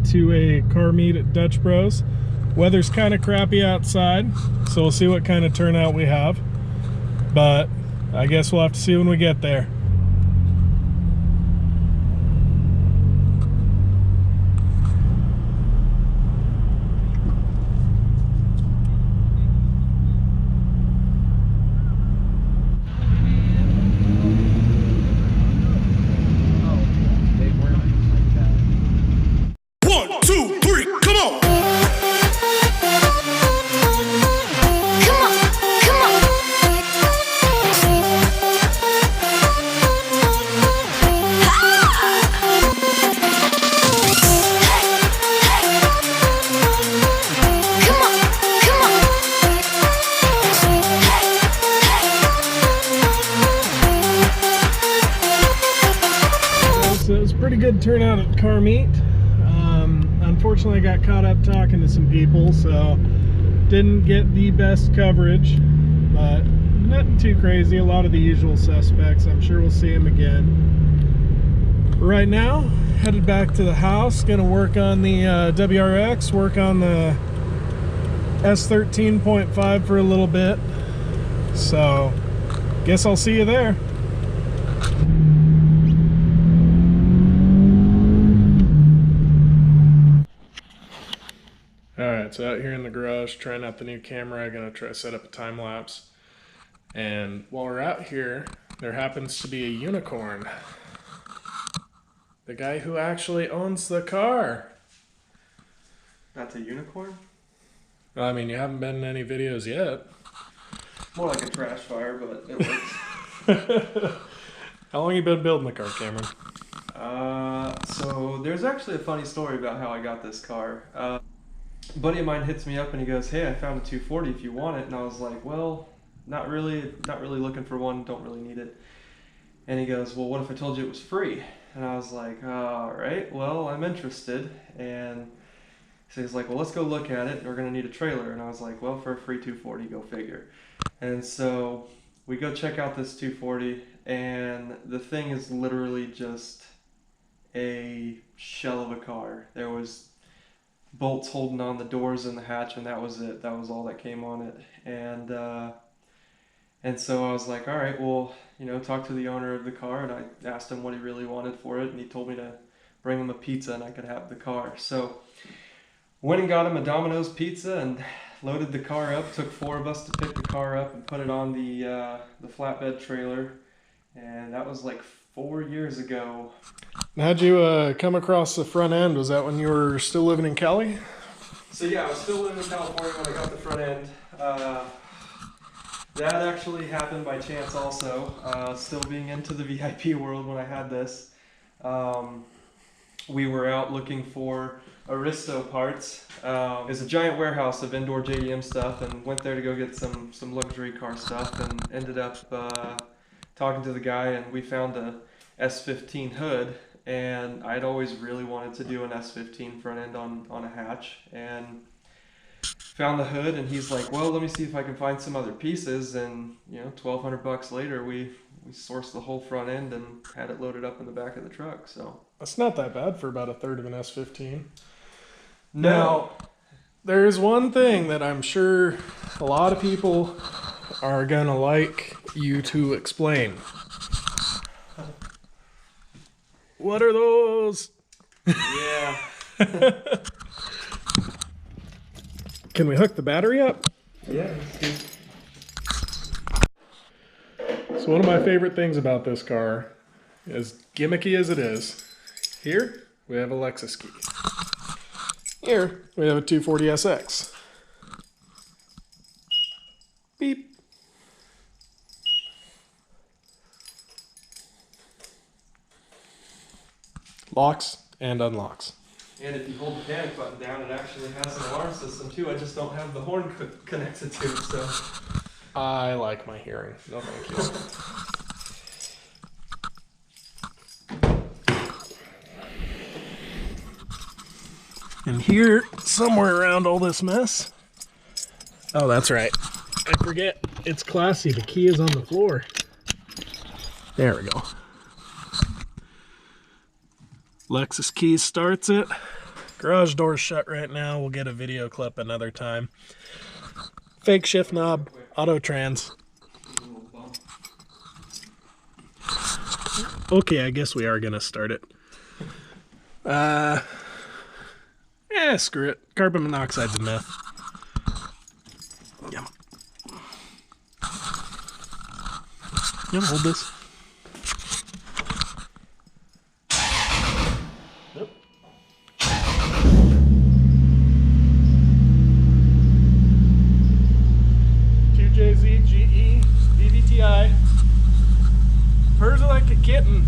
to a car meet at Dutch Bros. Weather's kind of crappy outside, so we'll see what kind of turnout we have. But I guess we'll have to see when we get there. Good turnout at car meet. Unfortunately, I got caught up talking to some people, so didn't get the best coverage, but nothing too crazy. A lot of the usual suspects. I'm sure we'll see them again. Right now, headed back to the house. Gonna work on the WRX, work on the s13.5 for a little bit. So, guess I'll see you there. Alright, so out here in the garage, trying out the new camera. I'm going to try to set up a time lapse. And while we're out here, there happens to be a unicorn. The guy who actually owns the car. That's a unicorn? Well, I mean, you haven't been in any videos yet. More like a trash fire, but it works. How long you been building the car, Cameron? So there's actually a funny story about how I got this car. A buddy of mine hits me up and he goes, "Hey, I found a 240 if you want it." And I was like, "Well, not really looking for one, don't really need it." And he goes, "Well, what if I told you it was free?" And I was like, "All right, well, I'm interested." And so he's like, "Well, let's go look at it. We're going to need a trailer." And I was like, "Well, for a free 240, go figure." And so we go check out this 240, and the thing is literally just a shell of a car. There was bolts holding on the doors and the hatch, and that was it. That was all that came on it. And so I was like, all right, well, talk to the owner of the car, and I asked him what he really wanted for it, and he told me to bring him a pizza and I could have the car. So went and got him a Domino's pizza and loaded the car up. Took 4 of us to pick the car up and put it on the flatbed trailer, and that was like 4 years ago. How'd you come across the front end? Was that when you were still living in Cali? So yeah, I was still living in California when I got the front end. That actually happened by chance also. Still being into the VIP world when I had this. We were out looking for Aristo parts. There's a giant warehouse of indoor JDM stuff, and went there to go get some luxury car stuff, and ended up talking to the guy, and we found a S15 hood, and I'd always really wanted to do an S15 front end on a hatch, and found the hood, and he's like, "Well, let me see if I can find some other pieces," and $1,200 later, we sourced the whole front end and had it loaded up in the back of the truck. So that's not that bad for about a third of an S15. No. Now, there's one thing that I'm sure a lot of people are gonna like you to explain. What are those? Yeah. Can we hook the battery up? Yeah. So one of my favorite things about this car, as gimmicky as it is, here we have a Lexus key. Here we have a 240SX. Beep. Locks and unlocks. And if you hold the panic button down, it actually has an alarm system too. I just don't have the horn connected to it, so. I like my hearing. No, thank you. And here, somewhere around all this mess. Oh, that's right. I forget. It's classy. The key is on the floor. There we go. Lexus key starts it. Garage door's shut right now. We'll get a video clip another time. Fake shift knob, auto trans. Okay, I guess we are gonna start it. Screw it. Carbon monoxide's enough. Yeah. You wanna hold this? Yep. 2JZ GE VVTI. Purrs like a kitten.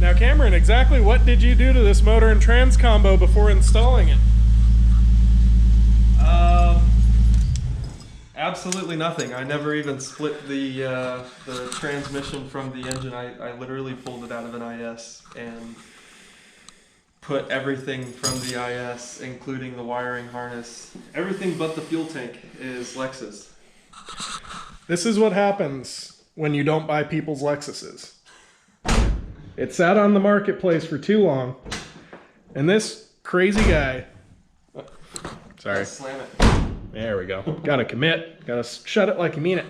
Now Cameron, exactly what did you do to this motor and trans combo before installing it? Absolutely nothing. I never even split the transmission from the engine. I literally pulled it out of an IS and put everything from the IS, including the wiring harness. Everything but the fuel tank is Lexus. This is what happens when you don't buy people's Lexuses. It sat on the marketplace for too long, and this crazy guy... Sorry. Slam it. There we go. Gotta commit. Gotta shut it like you mean it.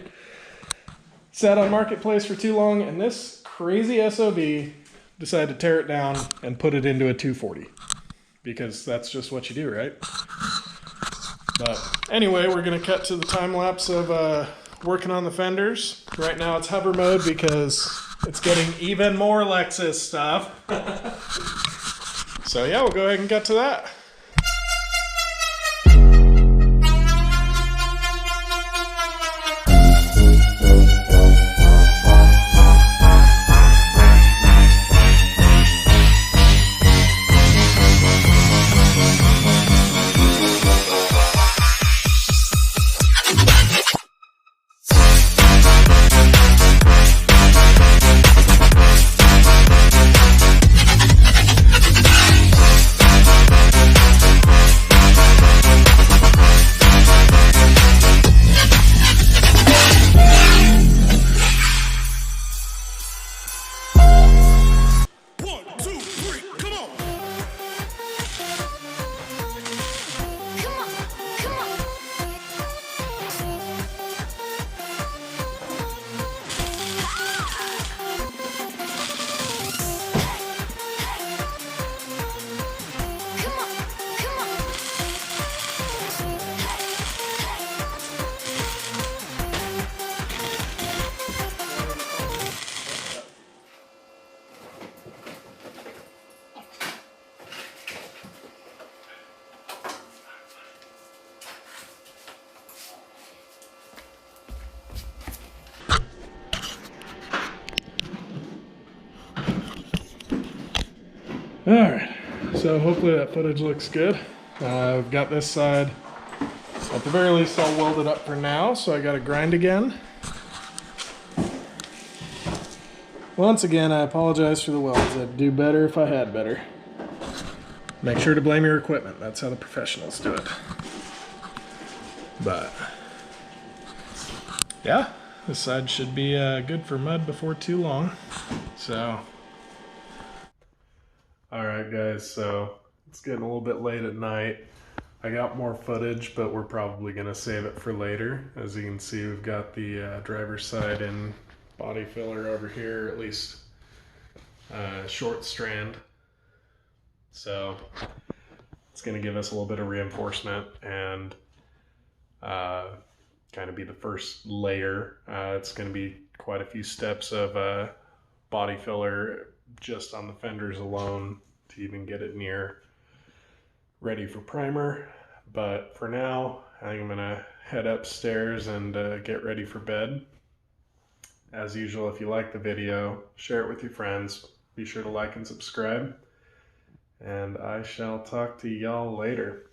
Sat on marketplace for too long, and this crazy SOB decided to tear it down and put it into a 240. Because that's just what you do, right? But anyway, we're gonna cut to the time lapse of working on the fenders. Right now it's hover mode because it's getting even more Lexus stuff. So yeah, we'll go ahead and get to that. Alright, so hopefully that footage looks good. I've got this side, at the very least, all welded up for now, so I gotta grind again. Once again, I apologize for the welds. I'd do better if I had better. Make sure to blame your equipment. That's how the professionals do it. But, yeah, this side should be good for mud before too long. So, alright guys, so it's getting a little bit late at night. I got more footage, but we're probably going to save it for later. As you can see, we've got the driver's side and body filler over here, at least short strand. So it's going to give us a little bit of reinforcement and kind of be the first layer. It's going to be quite a few steps of body filler just on the fenders alone to even get it near ready for primer. But for now, I think I'm gonna head upstairs and get ready for bed. As usual, if you like the video, share it with your friends. Be sure to like and subscribe, and I shall talk to y'all later.